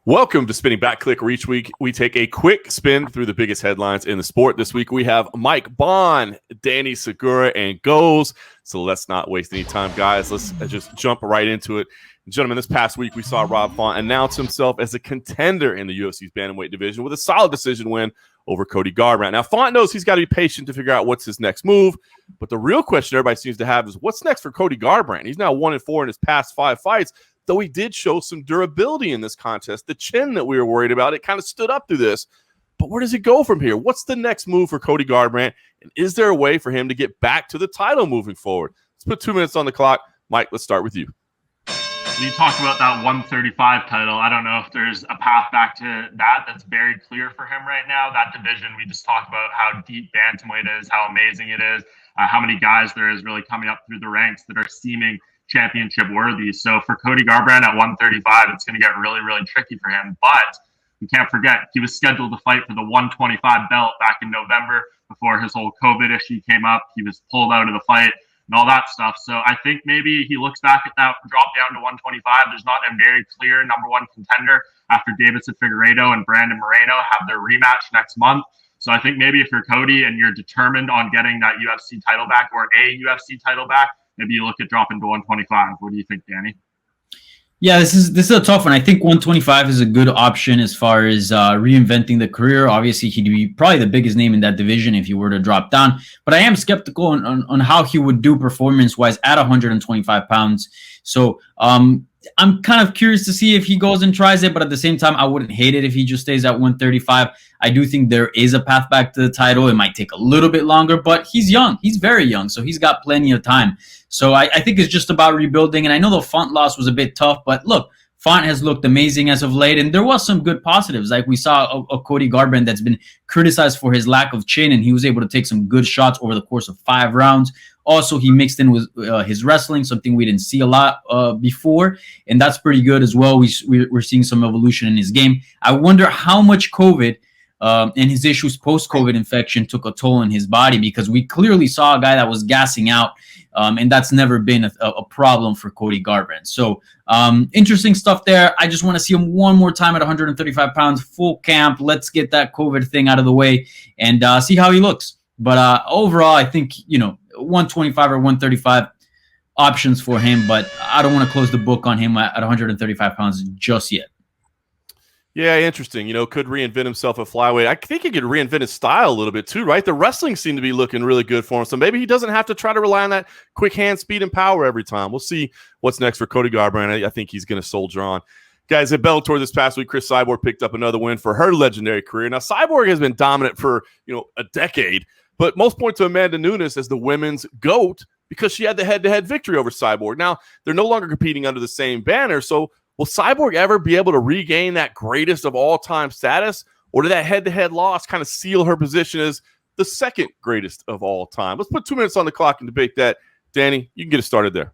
Welcome to Spinning Back Clique, where each week we take a quick spin through the biggest headlines in the sport. This week we have Mike Bond, Danny Segura, and Goes. So let's not waste any time, guys. Let's just jump right into it. Gentlemen, this past week we saw Rob Font announce himself as a contender in the UFC's bantamweight division with a solid decision win over Cody Garbrandt. Now, Font knows he's got to be patient to figure out what's his next move, but the real question everybody seems to have is what's next for Cody Garbrandt? He's now 1-4 in his past 5 fights. Though he did show some durability in this contest, the chin that we were worried about, it kind of stood up through this. But where does it go from here? What's the next move for Cody Garbrandt? And is there a way for him to get back to the title moving forward? Let's put 2 minutes on the clock. Mike, let's start with you. You talked about that 135 title. I don't know if there's a path back to that that's very clear for him right now. That division, we just talked about how deep bantamweight is, how amazing it is, how many guys there is really coming up through the ranks that are seeming championship worthy. So for Cody Garbrandt at 135, it's going to get really, really tricky for him. But we can't forget, he was scheduled to fight for the 125 belt back in November before his whole COVID issue came up. He was pulled out of the fight and all that stuff. So I think maybe he looks back at that drop down to 125. There's not a very clear number one contender after Davidson Figueiredo and Brandon Moreno have their rematch next month. So I think maybe if you're Cody and you're determined on getting that UFC title back or a UFC title back, maybe you look at dropping to 125. What do you think, Danny? Yeah, this is a tough one. I think 125 is a good option as far as reinventing the career. Obviously, he'd be probably the biggest name in that division if he were to drop down. But I am skeptical on how he would do performance-wise at 125 pounds. So I'm kind of curious to see if he goes and tries it. But at the same time, I wouldn't hate it if he just stays at 135. I do think there is a path back to the title. It might take a little bit longer, but he's young. He's very young, so he's got plenty of time. So I think it's just about rebuilding. And I know the Font loss was a bit tough, but look, Font has looked amazing as of late, and there was some good positives. Like we saw a Cody Garbrandt that's been criticized for his lack of chin, and he was able to take some good shots over the course of 5 rounds. Also, he mixed in with his wrestling, something we didn't see a lot before, and that's pretty good as well. We're seeing some evolution in his game. I wonder how much COVID and his issues post-COVID infection took a toll on his body, because we clearly saw a guy that was gassing out, and that's never been a problem for Cody Garbrandt. So interesting stuff there. I just want to see him one more time at 135 pounds, full camp. Let's get that COVID thing out of the way and see how he looks. But overall, I think, 125 or 135 options for him, but I don't want to close the book on him at 135 pounds just yet. Yeah, interesting. Could reinvent himself at flyweight. I think he could reinvent his style a little bit too, right? The wrestling seemed to be looking really good for him. So maybe he doesn't have to try to rely on that quick hand speed and power every time. We'll see what's next for Cody Garbrandt. I think he's going to soldier on. Guys, at Bellator this past week, Chris Cyborg picked up another win for her legendary career. Now, Cyborg has been dominant for, a decade, but most point to Amanda Nunes as the women's GOAT because she had the head-to-head victory over Cyborg. Now, they're no longer competing under the same banner, so will Cyborg ever be able to regain that greatest of all-time status, or did that head-to-head loss kind of seal her position as the second greatest of all time? Let's put 2 minutes on the clock and debate that. Danny, you can get us started there.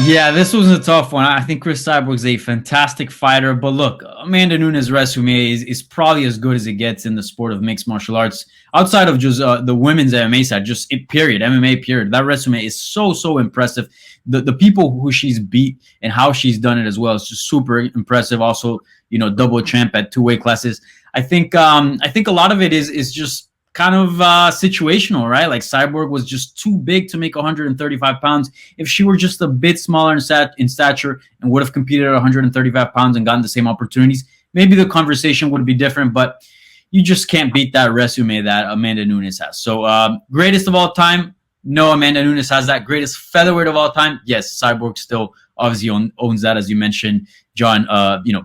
Yeah, this was a tough one. I think Chris Cyborg's a fantastic fighter, but look, Amanda Nunes' resume is probably as good as it gets in the sport of mixed martial arts. Outside of just the women's MMA side, just period, MMA period. That resume is so impressive. The people who she's beat and how she's done it as well is just super impressive. Also, double champ at 2 weight classes. I think a lot of it is just kind of situational, right? Like Cyborg was just too big to make 135 pounds. If she were just a bit smaller in stature and would have competed at 135 pounds and gotten the same opportunities, maybe the conversation would be different, but you just can't beat that resume that Amanda Nunes has. So greatest of all time? No, Amanda Nunes has that. Greatest featherweight of all time? Yes, Cyborg still obviously owns that, as you mentioned, John,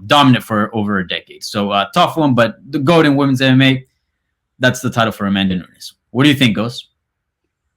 dominant for over a decade. So tough one, but the GOAT in women's MMA, that's the title for Amanda Nunes. What do you think, Ghost?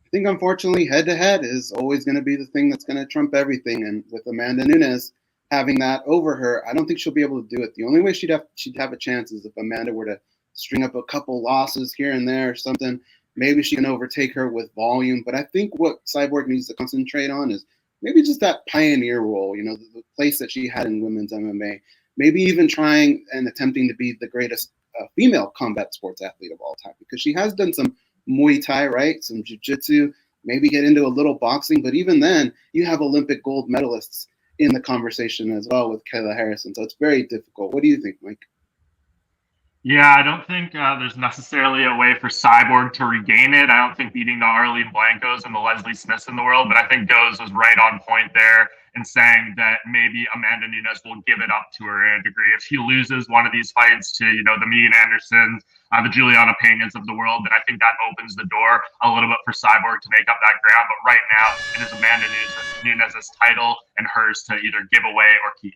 I think, unfortunately, head-to-head is always going to be the thing that's going to trump everything. And with Amanda Nunes having that over her, I don't think she'll be able to do it. The only way she'd have a chance is if Amanda were to string up a couple losses here and there or something. Maybe she can overtake her with volume. But I think what Cyborg needs to concentrate on is maybe just that pioneer role, the place that she had in women's MMA. Maybe even trying and attempting to be the greatest female combat sports athlete of all time, because she has done some Muay Thai, right? Some jiu-jitsu, maybe get into a little boxing. But even then, you have Olympic gold medalists in the conversation as well with Kayla Harrison. So it's very difficult. What do you think, Mike? Yeah, I don't think there's necessarily a way for Cyborg to regain it. I don't think beating the Arlene Blancos and the Leslie Smiths in the world, but I think Goes was right on point there in saying that maybe Amanda Nunes will give it up to her in a degree. If she loses one of these fights to, the Megan Andersons, the Juliana Peñas of the world, then I think that opens the door a little bit for Cyborg to make up that ground. But right now, it is Amanda Nunes' title and hers to either give away or keep.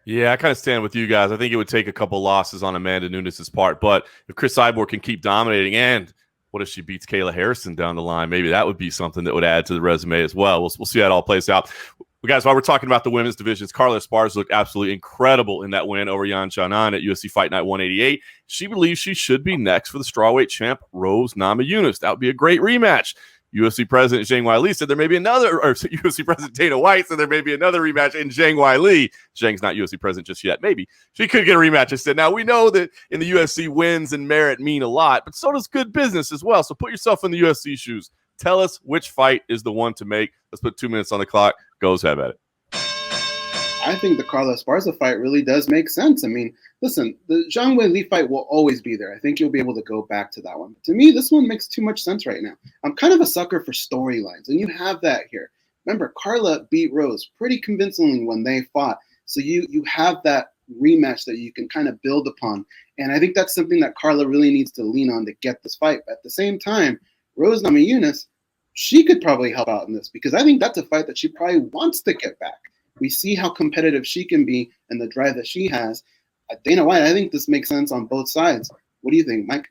Yeah, I kind of stand with you guys. I think it would take a couple losses on Amanda Nunes' part. But if Chris Cyborg can keep dominating, and what if she beats Kayla Harrison down the line? Maybe that would be something that would add to the resume as well. We'll see how it all plays out. Well, guys, while we're talking about the women's divisions, Carla Esparza looked absolutely incredible in that win over Yan Xiaonan at UFC Fight Night 188. She believes she should be next for the strawweight champ, Rose Namajunas. That would be a great rematch. UFC President Zhang Weili said there may be another, or UFC President Dana White said there may be another rematch in Zhang Weili. Zhang's not UFC President just yet. Maybe she could get a rematch instead. Now, we know that in the UFC, wins and merit mean a lot, but so does good business as well. So put yourself in the UFC shoes. Tell us which fight is the one to make. Let's put 2 minutes on the clock. Goes, have at it. I think the Carla Esparza fight really does make sense. I mean, listen, the Zhang Weili fight will always be there. I think you'll be able to go back to that one. To me, this one makes too much sense right now. I'm kind of a sucker for storylines, and you have that here. Remember, Carla beat Rose pretty convincingly when they fought. So you have that rematch that you can kind of build upon. And I think that's something that Carla really needs to lean on to get this fight. But at the same time, Rose Namajunas, she could probably help out in this because I think that's a fight that she probably wants to get back. We see how competitive she can be and the drive that she has. Dana White, I think this makes sense on both sides. What do you think, Mike?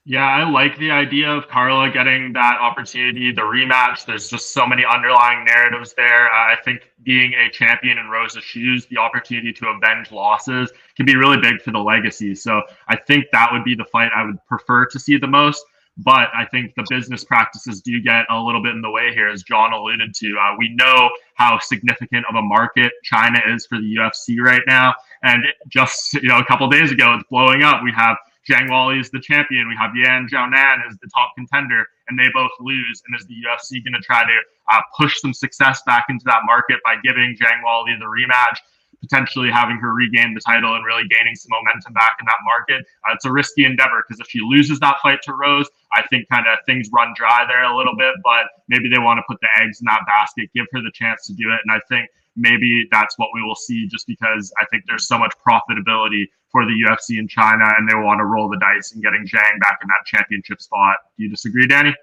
Yeah, I like the idea of Carla getting that opportunity, the rematch. There's just so many underlying narratives there. I think being a champion in Rose's shoes, the opportunity to avenge losses can be really big for the legacy. So I think that would be the fight I would prefer to see the most. But I think the business practices do get a little bit in the way here, as John alluded to. We know how significant of a market China is for the UFC right now. And just a couple of days ago, it's blowing up. We have Zhang Weili as the champion. We have Yan Xiaonan as the top contender, and they both lose. And is the UFC going to try to push some success back into that market by giving Zhang Weili the rematch, potentially having her regain the title and really gaining some momentum back in that market? It's a risky endeavor because if she loses that fight to Rose, I think kind of things run dry there a little bit, but maybe they want to put the eggs in that basket, give her the chance to do it. And I think maybe that's what we will see, just because I think there's so much profitability for the UFC in China and they want to roll the dice and getting Zhang back in that championship spot. Do you disagree, Danny?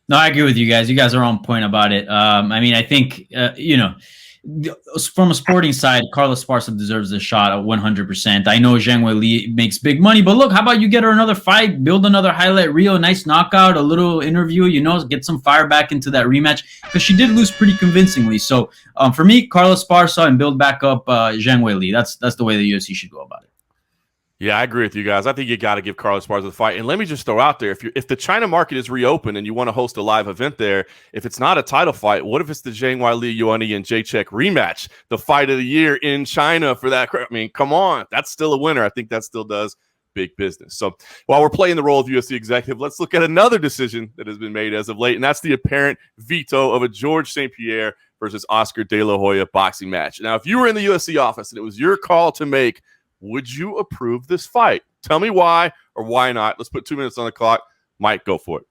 No, I agree with you guys. You guys are on point about it. I mean, I think, from a sporting side, Carla Esparza deserves a shot at 100%. I know Zhang Weili makes big money, but look, how about you get her another fight, build another highlight reel, nice knockout, a little interview, get some fire back into that rematch, because she did lose pretty convincingly. So for me, Carla Esparza and build back up Zhang Weili. That's the way the UFC should go about it. Yeah, I agree with you guys. I think you got to give Carla Esparza the fight. And let me just throw out there, if the China market is reopened and you want to host a live event there, if it's not a title fight, what if it's the Zhang Weili, Ioane, and Jacek rematch, the fight of the year in China for that? I mean, come on. That's still a winner. I think that still does big business. So while we're playing the role of UFC executive, let's look at another decision that has been made as of late, and that's the apparent veto of a George St-Pierre versus Oscar De La Hoya boxing match. Now, if you were in the UFC office and it was your call to make, would you approve this fight? Tell me why or why not. Let's put 2 minutes on the clock. Mike, go for it.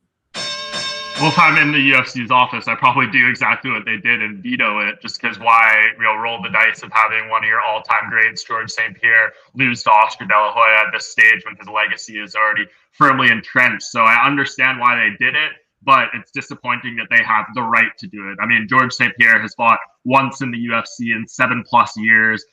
Well, if I'm in the UFC's office, I probably do exactly what they did and veto it, just because why roll the dice of having one of your all-time greats, George St-Pierre, lose to Oscar De La Hoya at this stage when his legacy is already firmly entrenched. So I understand why they did it, but it's disappointing that they have the right to do it. I mean, George St-Pierre has fought once in the UFC in 7+ years.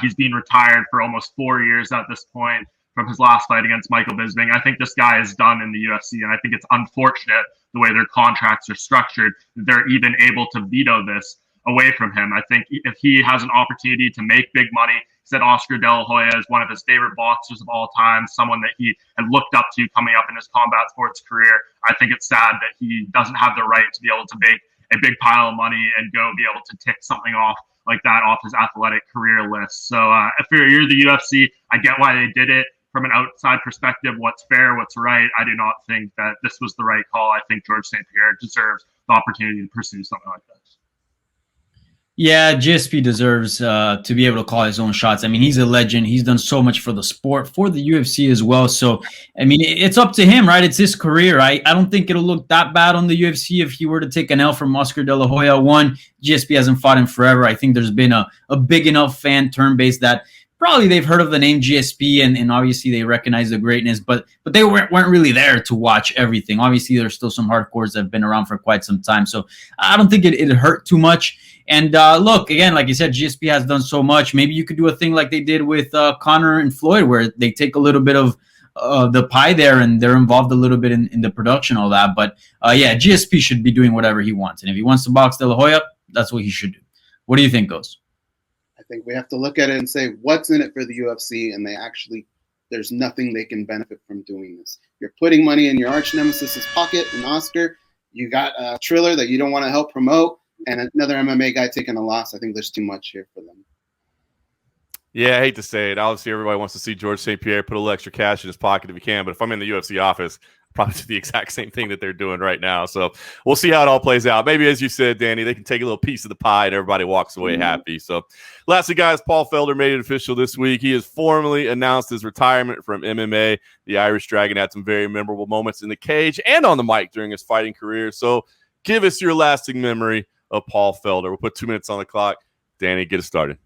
He's been retired for almost 4 years at this point from his last fight against Michael Bisping. I think this guy is done in the UFC, and I think it's unfortunate the way their contracts are structured that they're even able to veto this away from him. I think if he has an opportunity to make big money, he said Oscar De La Hoya is one of his favorite boxers of all time, someone that he had looked up to coming up in his combat sports career. I think it's sad that he doesn't have the right to be able to make a big pile of money and go be able to tick something off like that off his athletic career list. So if you're the UFC, I get why they did it. From an outside perspective, what's fair, what's right, I do not think that this was the right call. I think George St-Pierre deserves the opportunity to pursue something like this. Yeah, GSP deserves to be able to call his own shots. I mean, he's a legend. He's done so much for the sport, for the UFC as well. So, I mean, it's up to him, right? It's his career. I don't think it'll look that bad on the UFC if he were to take an L from Oscar De La Hoya. One, GSP hasn't fought in forever. I think there's been a big enough fan turn base that probably they've heard of the name GSP and obviously they recognize the greatness, but they weren't really there to watch everything. Obviously, there's still some hardcores that have been around for quite some time. So I don't think it hurt too much. And look, again, like you said, GSP has done so much. Maybe you could do a thing like they did with Conor and Floyd, where they take a little bit of the pie there and they're involved a little bit in the production, all that. But yeah, GSP should be doing whatever he wants. And if he wants to box De La Hoya, that's what he should do. What do you think, Ghost? I think we have to look at it and say, what's in it for the UFC? And there's nothing they can benefit from doing this. You're putting money in your arch nemesis's pocket, an Oscar. You got a Triller that you don't want to help promote, and another MMA guy taking a loss. I think there's too much here for them. Yeah, I hate to say it. Obviously, everybody wants to see George St-Pierre put a little extra cash in his pocket if he can. But if I'm in the UFC office, probably do the exact same thing that they're doing right now. So we'll see how it all plays out. Maybe, as you said, Danny, they can take a little piece of the pie and everybody walks away happy. So lastly, guys, Paul Felder made it official this week. He has formally announced his retirement from MMA. The Irish Dragon had some very memorable moments in the cage and on the mic during his fighting career. So give us your lasting memory of Paul Felder. We'll put 2 minutes on the clock. Danny, get us started.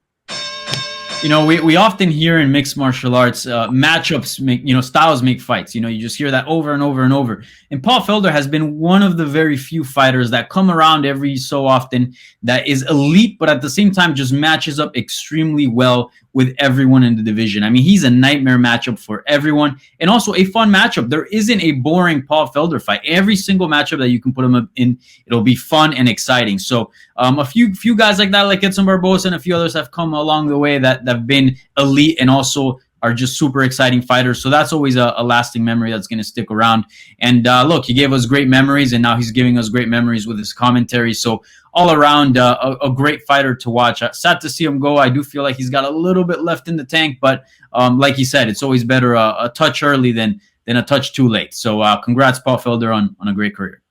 You know, we often hear in mixed martial arts, matchups make, styles make fights. You just hear that over and over and over. And Paul Felder has been one of the very few fighters that come around every so often that is elite, but at the same time just matches up extremely well with everyone in the division. I mean, he's a nightmare matchup for everyone and also a fun matchup. There isn't a boring Paul Felder fight. Every single matchup that you can put him in, it'll be fun and exciting. So a few guys like that, like Edson Barbosa and a few others have come along the way that have been elite and also are just super exciting fighters. So that's always a lasting memory that's going to stick around. And look, he gave us great memories, and now he's giving us great memories with his commentary. So all around, a great fighter to watch. Sad to see him go. I do feel like he's got a little bit left in the tank, but like he said, it's always better a touch early than a touch too late. So congrats, Paul Felder, on a great career.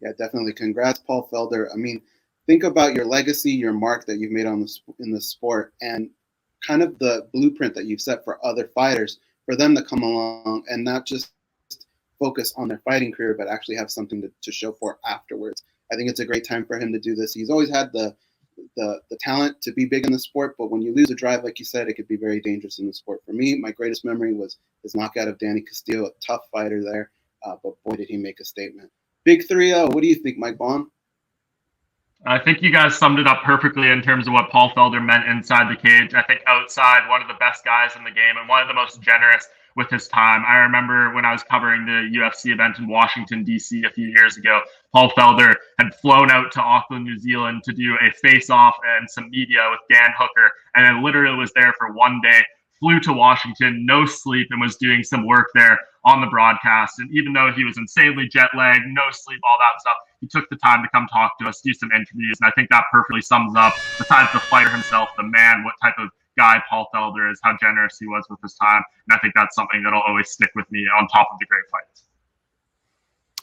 Yeah, definitely. Congrats, Paul Felder. I mean, think about your legacy, your mark that you've made in the sport, and kind of the blueprint that you've set for other fighters, for them to come along and not just focus on their fighting career, but actually have something to show for afterwards. I think it's a great time for him to do this. He's always had the talent to be big in the sport, but when you lose a drive, like you said, it could be very dangerous in the sport. For me, my greatest memory was his knockout of Danny Castillo, a tough fighter there, but boy, did he make a statement. Big 3-0. What do you think, Mike Bond? I think you guys summed it up perfectly in terms of what Paul Felder meant inside the cage. I think outside, one of the best guys in the game and one of the most generous with his time. I remember when I was covering the UFC event in Washington, D.C. a few years ago, Paul Felder had flown out to Auckland, New Zealand to do a face-off and some media with Dan Hooker, and then literally was there for one day, flew to Washington, no sleep, and was doing some work there on the broadcast. And even though he was insanely jet lagged, no sleep, all that stuff, he took the time to come talk to us, do some interviews. And I think that perfectly sums up, besides the fighter himself, the man, what type of guy Paul Felder is, how generous he was with his time. And I think that's something that'll always stick with me on top of the great fights.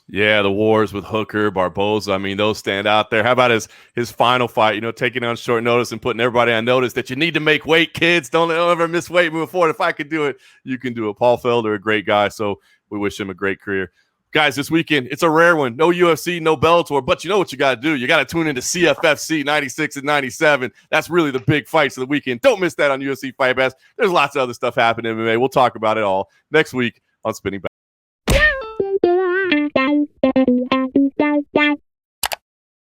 Yeah, the wars with Hooker, Barboza, I mean, those stand out there. How about his final fight, taking on short notice and putting everybody on notice that you need to make weight, kids. Don't ever miss weight moving forward. If I could do it, you can do it. Paul Felder, a great guy, so we wish him a great career. Guys, this weekend, it's a rare one. No UFC, no Bellator, but you know what you got to do. You got to tune into CFFC 96 and 97. That's really the big fights of the weekend. Don't miss that on UFC Fight Pass. There's lots of other stuff happening in MMA. We'll talk about it all next week on Spinning Back.